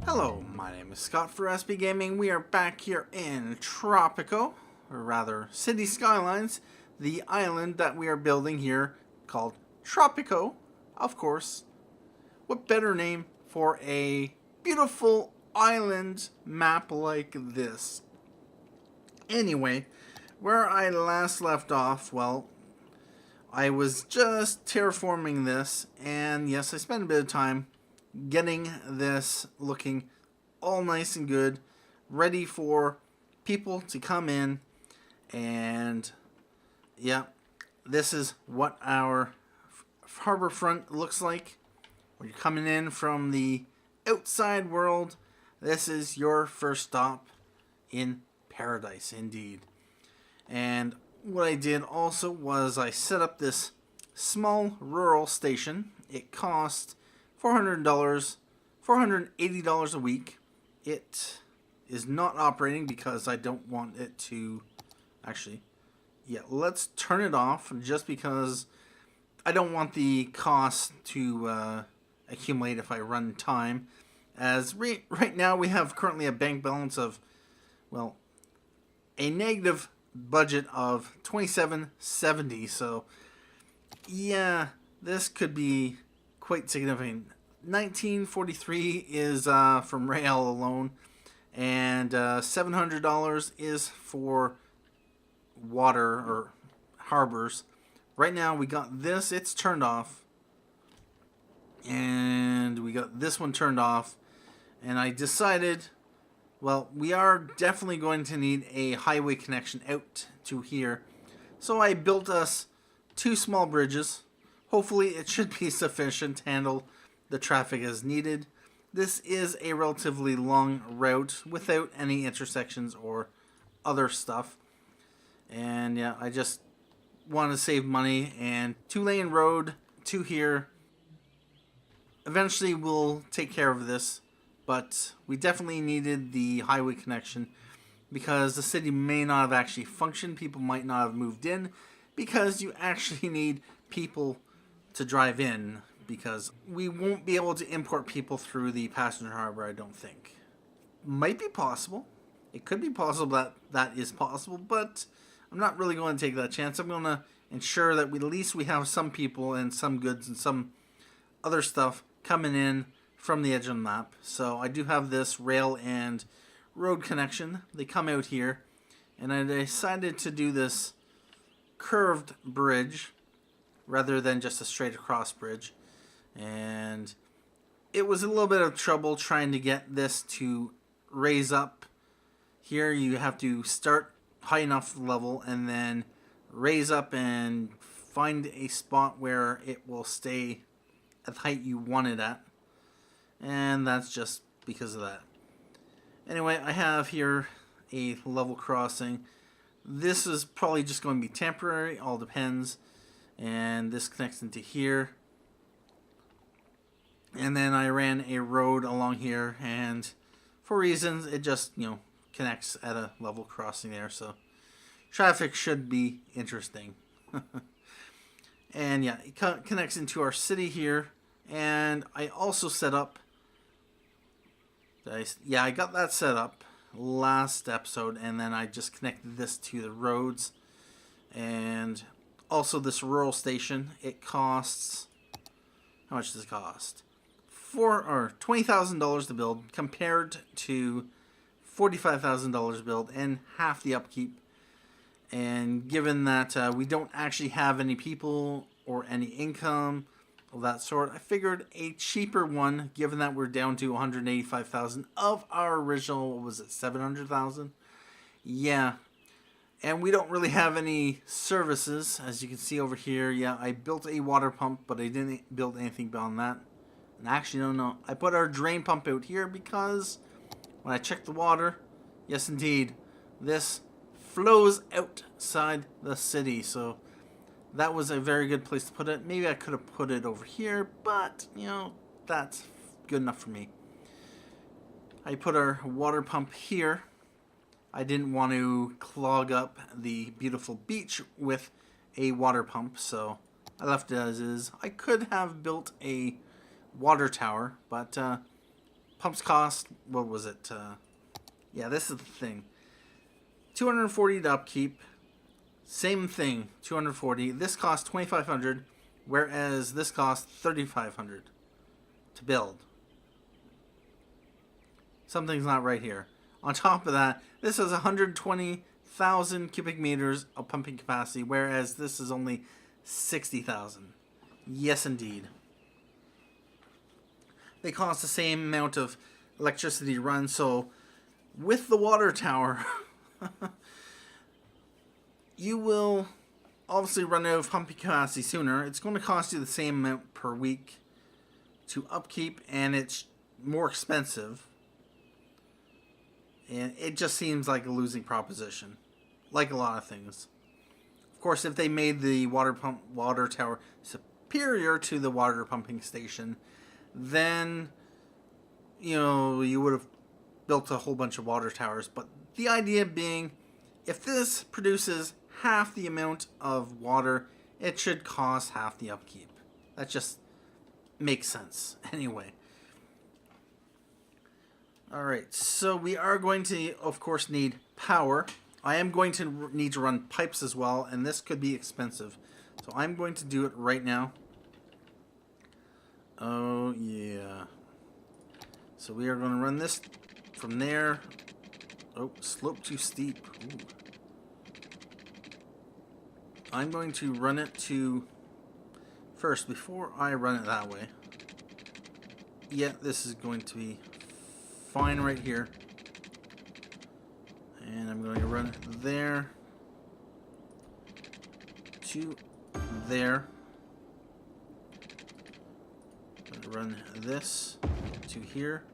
Hello, my name is Scott for SB Gaming. We are back here in Tropico, or rather City Skylines, the island that we are building here called Tropico, of course. What better name for a beautiful island map like this? Anyway, where I last left off, well, I was just terraforming this, and yes, I spent a bit of time getting this looking all nice and good, ready for people to come in. And yeah, this is what our harbor front looks like when you're coming in from the outside world. This is your first stop in paradise indeed. And what I did also was I set up this small rural station. It cost $480 a week. It is not operating because I don't want it to actually, yeah, let's turn it off just because I don't want the cost to accumulate if I run time. As right now we have currently a bank balance of, well, a negative budget of $27.70. So yeah, this could be quite significant. $19.43 is from rail alone, and $700 is for water or harbors. Right now we got this, it's turned off, and we got this one turned off, and I decided, well, we are definitely going to need a highway connection out to here, so I built us two small bridges. Hopefully it should be sufficient to handle the traffic as needed. This is a relatively long route without any intersections or other stuff. And yeah, I just want to save money, and 2-lane road to here. Eventually we'll take care of this, but we definitely needed the highway connection because the city may not have actually functioned. People might not have moved in because you actually need people to drive in, because we won't be able to import people through the passenger harbor, I don't think. Might be possible. It could be possible that that is possible, but I'm not really going to take that chance. I'm going to ensure that at least we have some people and some goods and some other stuff coming in from the edge of the map. So I do have this rail and road connection. They come out here, and I decided to do this curved bridge rather than just a straight across bridge. And it was a little bit of trouble trying to get this to raise up. Here you have to start high enough level and then raise up and find a spot where it will stay at the height you want it at. And that's just because of that. Anyway, I have here a level crossing. This is probably just going to be temporary, all depends. And this connects into here. And then I ran a road along here, and for reasons it just, connects at a level crossing there, so traffic should be interesting. And yeah, it connects into our city here. And I also set up, I got that set up last episode, and then I just connected this to the roads. And also this rural station, it costs, how much does it cost? $20,000 to build compared to $45,000 to build and half the upkeep. And given that we don't actually have any people or any income of that sort, I figured a cheaper one, given that we're down to $185,000 of our original, what was it, $700,000? Yeah. And we don't really have any services, as you can see over here. Yeah, I built a water pump, but I didn't build anything beyond that. And actually, no, I put our drain pump out here because when I checked the water, yes indeed, this flows outside the city. So that was a very good place to put it. Maybe I could have put it over here, but, that's good enough for me. I put our water pump here. I didn't want to clog up the beautiful beach with a water pump, so I left it as is. I could have built a water tower, but pumps cost, what was it? Yeah, this is the thing. 240 to upkeep. Same thing, 240. This costs 2,500, whereas this costs 3,500 to build. Something's not right here. On top of that, this has 120,000 cubic meters of pumping capacity, whereas this is only 60,000. Yes, indeed. They cost the same amount of electricity to run, so with the water tower, you will obviously run out of pumping capacity sooner. It's going to cost you the same amount per week to upkeep, and it's more expensive. And it just seems like a losing proposition, like a lot of things. Of course, if they made the water tower superior to the water pumping station, then you would have built a whole bunch of water towers. But the idea being, if this produces half the amount of water, it should cost half the upkeep. That just makes sense. Anyway. Alright, so we are going to, of course, need power. I am going to need to run pipes as well, and this could be expensive. So I'm going to do it right now. Oh, yeah. So we are going to run this from there. Oh, slope too steep. Ooh. I'm going to run it to... First, before I run it that way. Yeah, this is going to be fine right here. And I'm going to run it there. To there. I'm going to run this to here.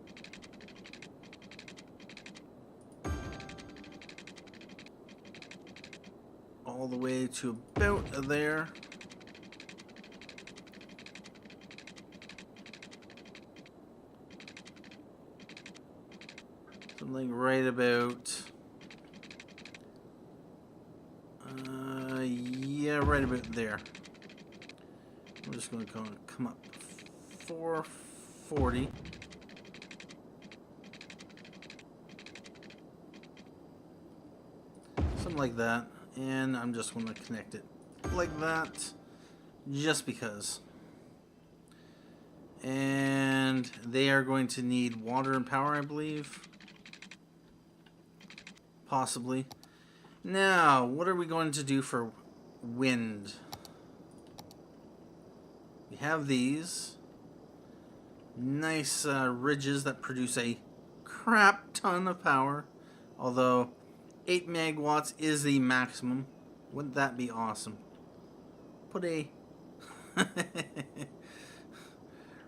All the way to about there. Something right about... yeah, right about there. I'm just going to come up 440. Something like that. And I'm just going to connect it like that, just because. And they are going to need water and power, I believe. Possibly. Now, what are we going to do for wind? We have these nice ridges that produce a crap ton of power, although 8 megawatts is the maximum. Wouldn't that be awesome? Put a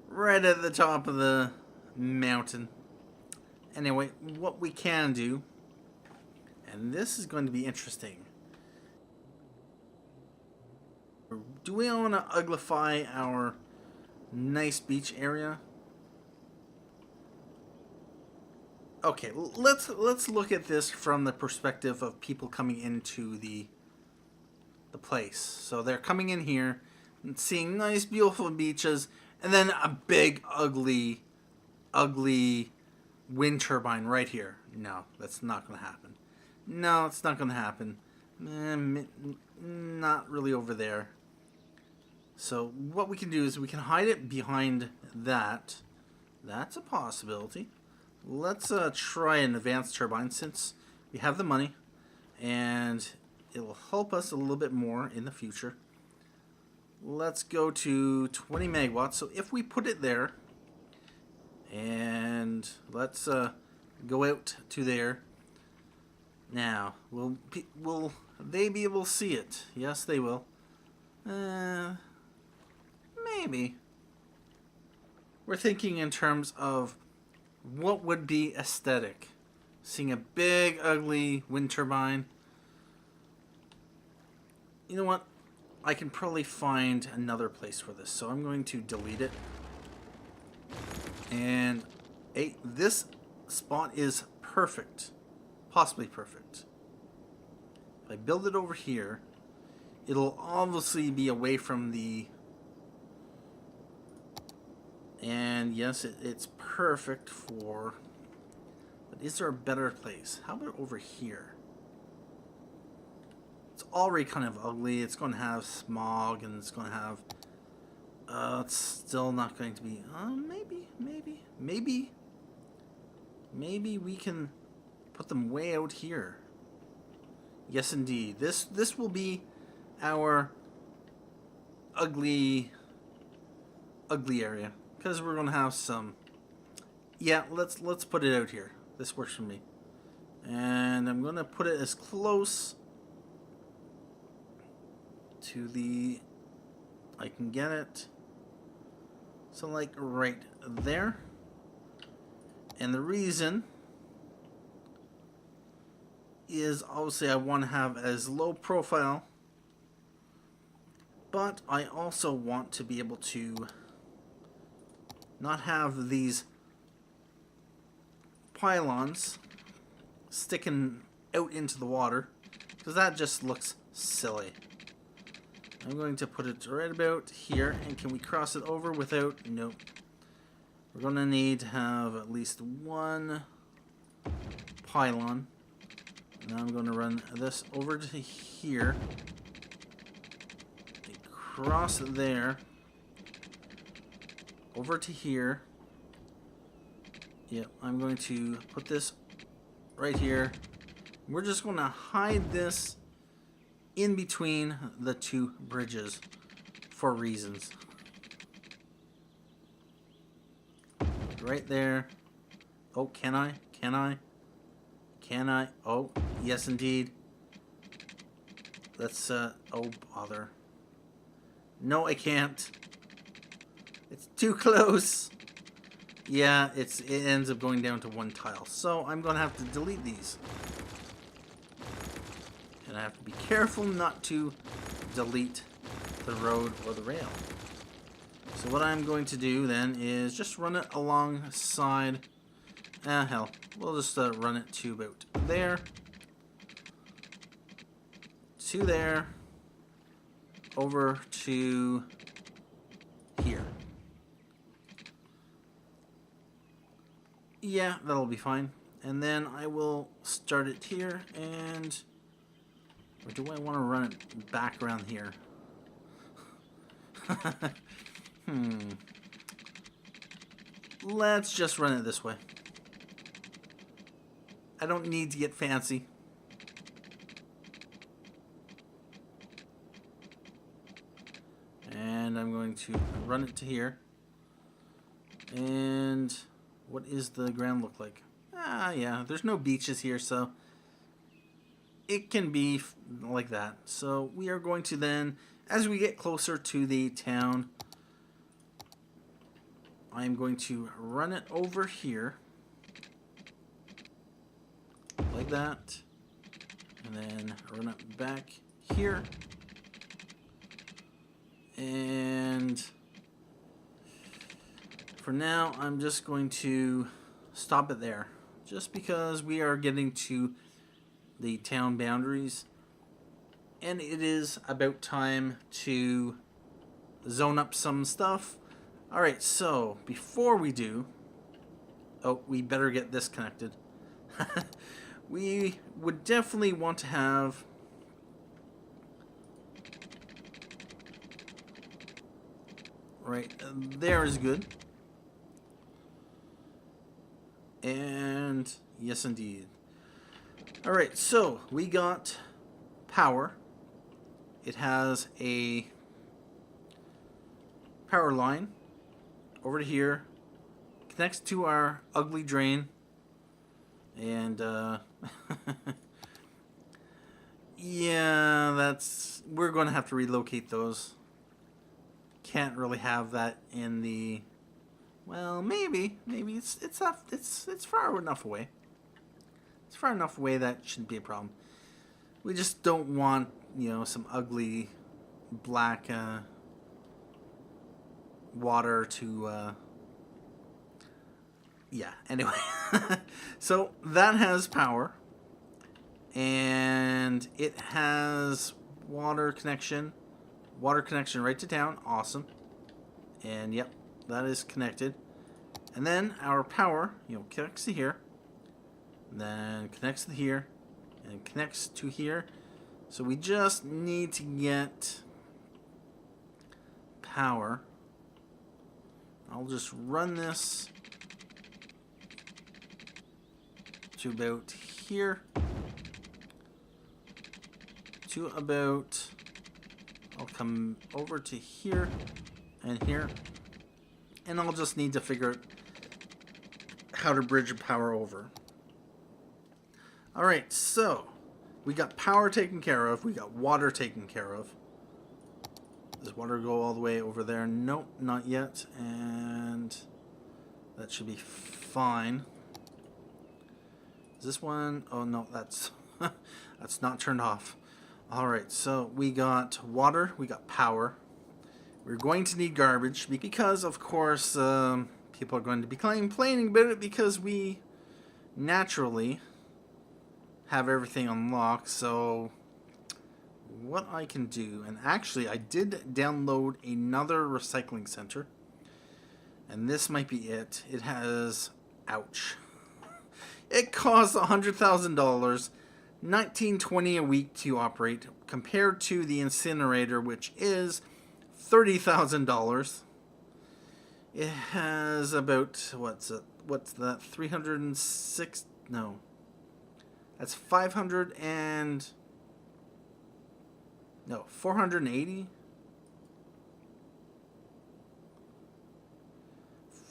right at the top of the mountain. Anyway, what we can do, and this is going to be interesting. Do we want to uglify our nice beach area? Okay, let's look at this from the perspective of people coming into the place. So they're coming in here and seeing nice, beautiful beaches, and then a big, ugly wind turbine right here. No, that's not going to happen. No, it's not going to happen. Not really over there. So what we can do is we can hide it behind that. That's a possibility. Let's try an advanced turbine since we have the money, and it will help us a little bit more in the future. Let's go to 20 megawatts. So if we put it there, and let's go out to there. Now, will they be able to see it? Yes, they will. Maybe. We're thinking in terms of what would be aesthetic. Seeing a big, ugly wind turbine. You know what? I can probably find another place for this. So I'm going to delete it. And this spot is perfect. Possibly perfect. If I build it over here, it'll obviously be away from the And yes, it's perfect for... But is there a better place? How about over here? It's already kind of ugly. It's going to have smog, and it's going to have... it's still not going to be... Maybe we can put them way out here. Yes, indeed. This will be our ugly area, because we're going to have some... Yeah, let's put it out here. This works for me. And I'm going to put it as close to the... I can get it. So like right there. And the reason is obviously I want to have as low profile, but I also want to be able to not have these pylons sticking out into the water, because that just looks silly. I'm going to put it right about here, and can we cross it over without... Nope. We're going to need to have at least one pylon. Now I'm going to run this over to here. Cross there. Over to here. Yep, I'm going to put this right here. We're just going to hide this in between the two bridges for reasons. Right there. Oh, can I? Can I? Can I? Oh, yes indeed. Let's, oh, bother. No, I can't. It's too close. Yeah, it ends up going down to one tile. So I'm going to have to delete these. And I have to be careful not to delete the road or the rail. So what I'm going to do then is just run it alongside... hell. We'll just run it to about there. To there. Over to here. Yeah, that'll be fine. And then I will start it here, and... Or do I want to run it back around here? Let's just run it this way. I don't need to get fancy. And I'm going to run it to here. And what is the ground look like? Yeah, there's no beaches here, so it can be like that. So we are going to then, as we get closer to the town, I'm going to run it over here. Like that. And then run it back here. And for now, I'm just going to stop it there. Just because we are getting to the town boundaries. And it is about time to zone up some stuff. Alright, so before we do... Oh, we better get this connected. We would definitely want to have... Right, there is good. And yes, indeed. Alright, so we got power. It has a power line over to here. Connects to our ugly drain. And, yeah, we're going to have to relocate those. Can't really have that in the... Well, maybe it's far enough away. It's far enough away that shouldn't be a problem. We just don't want, some ugly black water to yeah, anyway. So that has power, and it has water connection right to town. Awesome. And yep, that is connected. And then our power, connects to here. Then connects to here. And connects to here. So we just need to get power. I'll just run this to about here. To about... I'll come over to here and here. And I'll just need to figure out how to bridge power over. Alright, so we got power taken care of. We got water taken care of. Does water go all the way over there? Nope, not yet. And that should be fine. Is this one? Oh no, that's that's not turned off. Alright, so we got water, we got power. We're going to need garbage because, of course, people are going to be complaining about it because we naturally have everything unlocked. So what I can do, and actually I did download another recycling center, and this might be it. It has, ouch, it costs $100,000, $19.20 a week to operate, compared to the incinerator, which is $30,000. It has about, what's that, 306, no, that's 500 and, no, 480,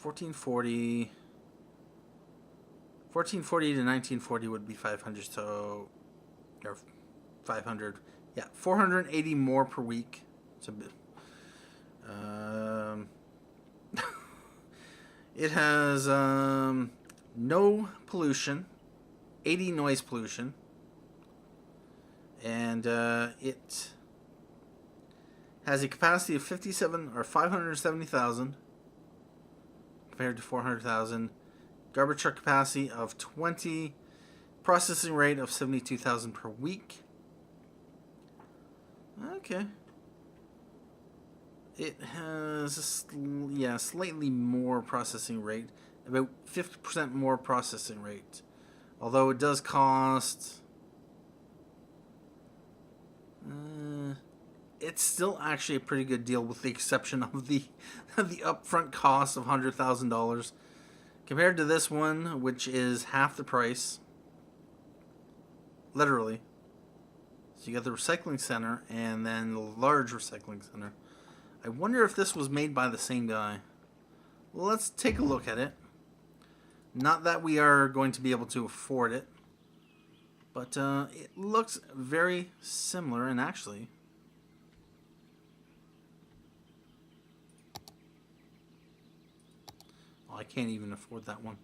1440 to 1940 would be 500, so, or 500, yeah, 480 more per week. It's a bit, it has no pollution, 80 noise pollution, and it has a capacity of 570,000 compared to 400,000. Garbage truck capacity of 20, processing rate of 72,000 per week. Okay. It has a slightly more processing rate, about 50% more processing rate. Although it does cost, it's still actually a pretty good deal with the exception of the upfront cost of $100,000 compared to this one, which is half the price. Literally. So you got the recycling center and then the large recycling center. I wonder if this was made by the same guy. Well, let's take a look at it. Not that we are going to be able to afford it, but it looks very similar, and actually, oh, I can't even afford that one.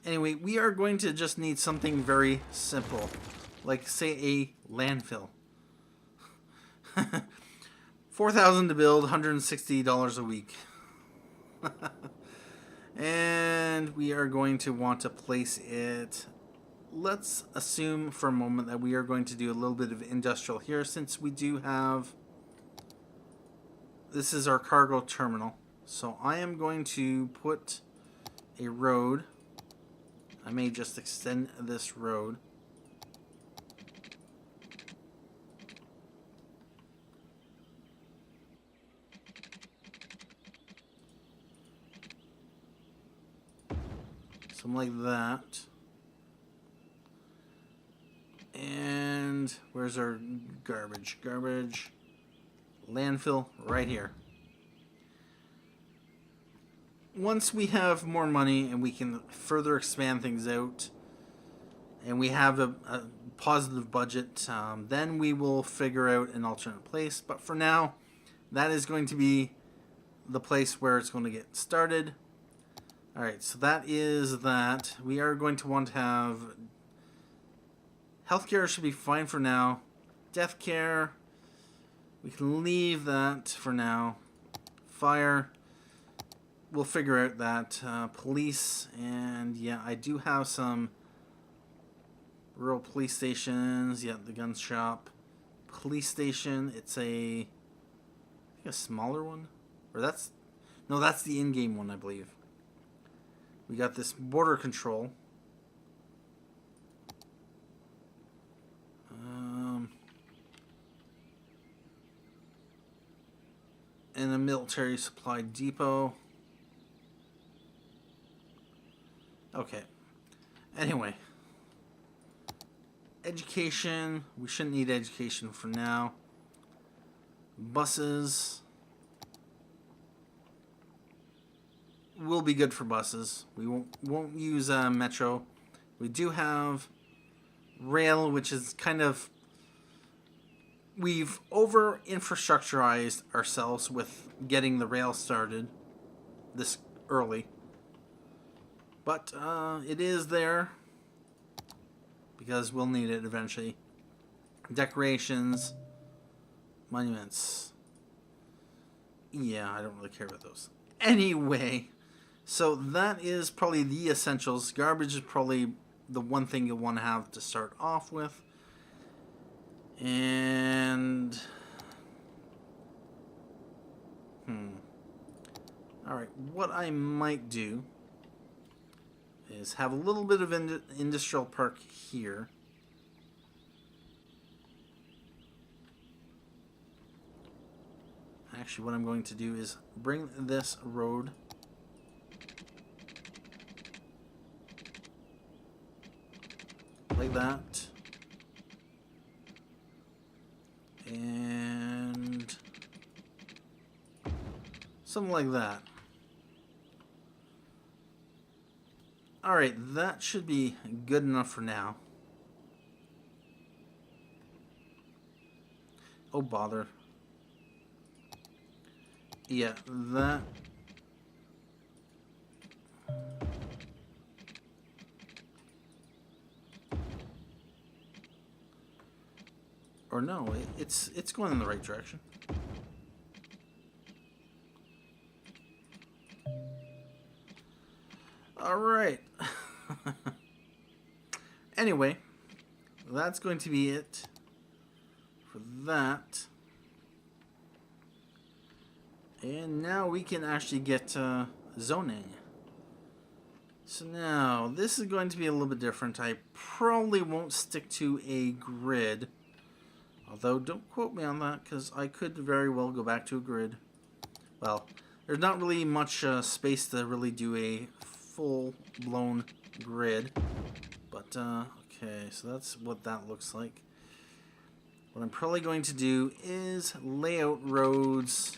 Anyway, we are going to just need something very simple, like, say, a landfill. $4,000 to build, $160 a week. And we are going to want to place it. Let's assume for a moment that we are going to do a little bit of industrial here, since we do have, this is our cargo terminal. So I am going to put a road. I may just extend this road. Something like that. And where's our garbage? Garbage. Landfill right here. Once we have more money and we can further expand things out and we have a positive budget, then we will figure out an alternate place. But for now, that is going to be the place where it's going to get started. Alright, so that is that. We are going to want to have healthcare should be fine for now. Death care, we can leave that for now. Fire, we'll figure out that. Police, and yeah, I do have some Rural police stations. Yeah, the gun shop. Police station. It's a smaller one. Or that's... No, that's the in-game one, I believe. We got this border control. And a military supply depot. Okay. Anyway. Education. We shouldn't need education for now. Buses. Will be good for buses. We won't use metro. We do have rail, which is kind of... We've over-infrastructurized ourselves with getting the rail started this early. But it is there because we'll need it eventually. Decorations, monuments. Yeah, I don't really care about those. Anyway, so that is probably the essentials. Garbage is probably the one thing you'll want to have to start off with. And... Alright, what I might do is have a little bit of industrial park here. Actually, what I'm going to do is bring this road like that. And something like that. Alright, that should be good enough for now. Oh, bother. Yeah, that... Or no, it's going in the right direction. Alright. Anyway, that's going to be it for that. And now we can actually get zoning. So now, this is going to be a little bit different. I probably won't stick to a grid. Although, don't quote me on that, because I could very well go back to a grid. Well, there's not really much space to really do a full-blown grid. But, okay, so that's what that looks like. What I'm probably going to do is lay out roads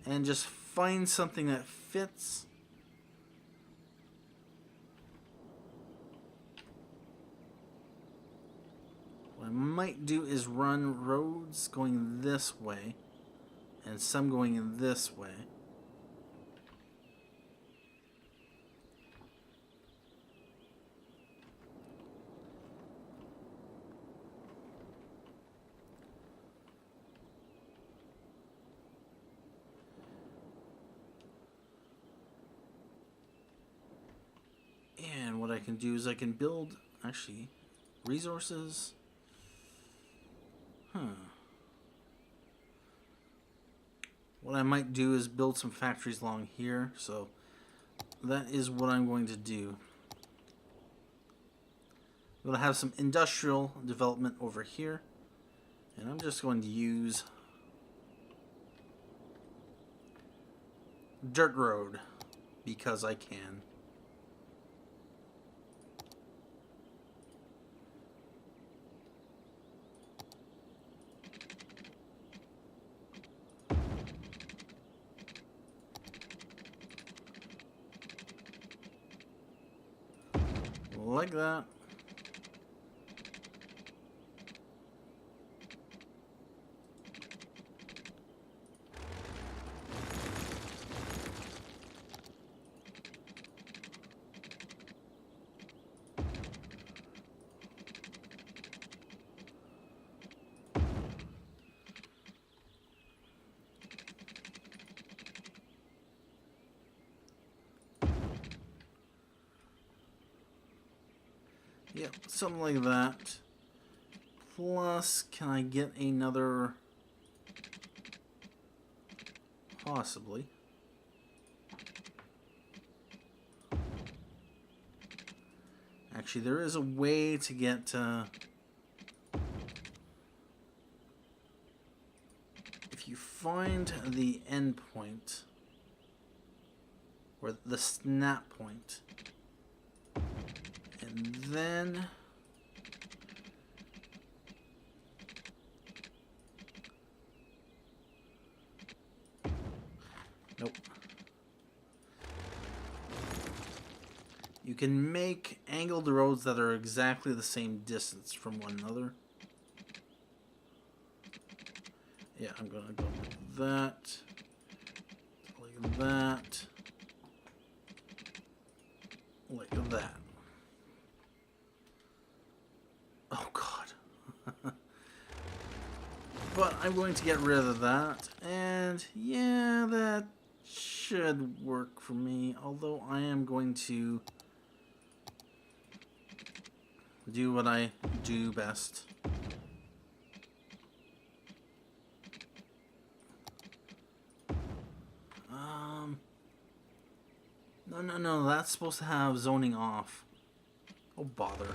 and just find something that fits. What I might do is run roads going this way and some going in this way. And what I can do is I can build, actually, resources. What I might do is build some factories along here. So that is what I'm going to do. I'm going to have some industrial development over here. And I'm just going to use dirt road because I can. Like that. Yep, something like that. Plus, can I get another... Possibly. Actually, there is a way to get... if you find the end point, or the snap point, and then... Nope. You can make angled roads that are exactly the same distance from one another. Yeah, I'm gonna go like that. Like that. Like that. Oh god. But I'm going to get rid of that. And yeah, that should work for me. Although I am going to do what I do best. No, that's supposed to have zoning off. Oh, bother.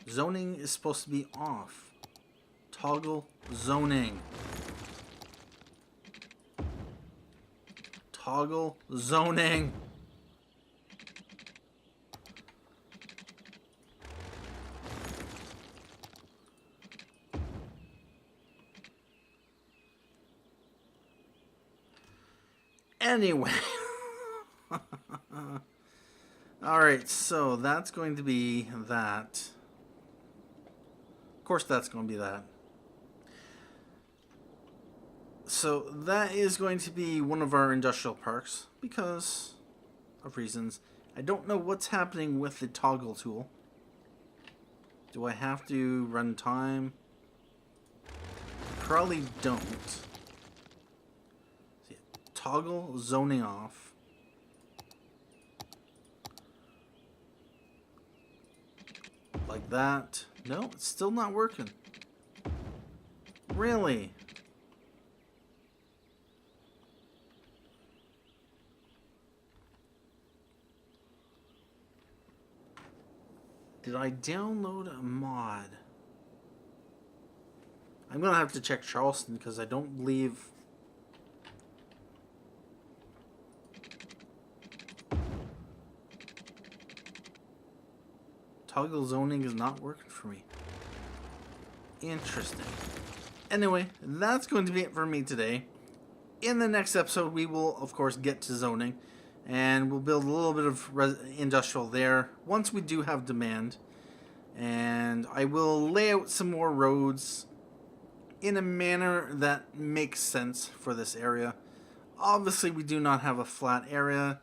Zoning is supposed to be off. Toggle zoning. Toggle zoning. Anyway. Alright, so that's going to be that. Of course that's going to be that. So that is going to be one of our industrial parks because of reasons. I don't know what's happening with the toggle tool. Do I have to run time? Probably don't. Toggle zoning off. Like that. No, it's still not working. Really? Did I download a mod? I'm gonna have to check Charleston because I don't believe... Toggle zoning is not working for me. Interesting. Anyway, that's going to be it for me today. In the next episode, we will, of course, get to zoning. And we'll build a little bit of industrial there once we do have demand. And I will lay out some more roads in a manner that makes sense for this area. Obviously, we do not have a flat area.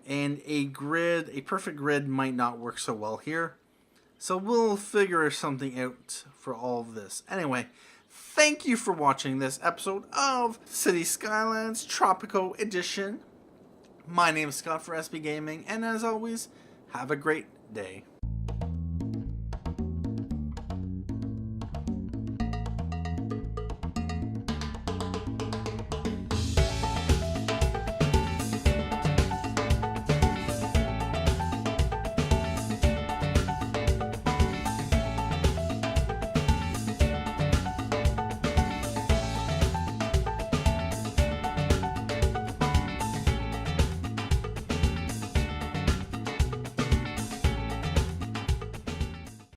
And a grid, a perfect grid might not work so well here. So we'll figure something out for all of this. Anyway, thank you for watching this episode of City Skylines Tropico Edition. My name is Scott for SB Gaming, and as always, have a great day.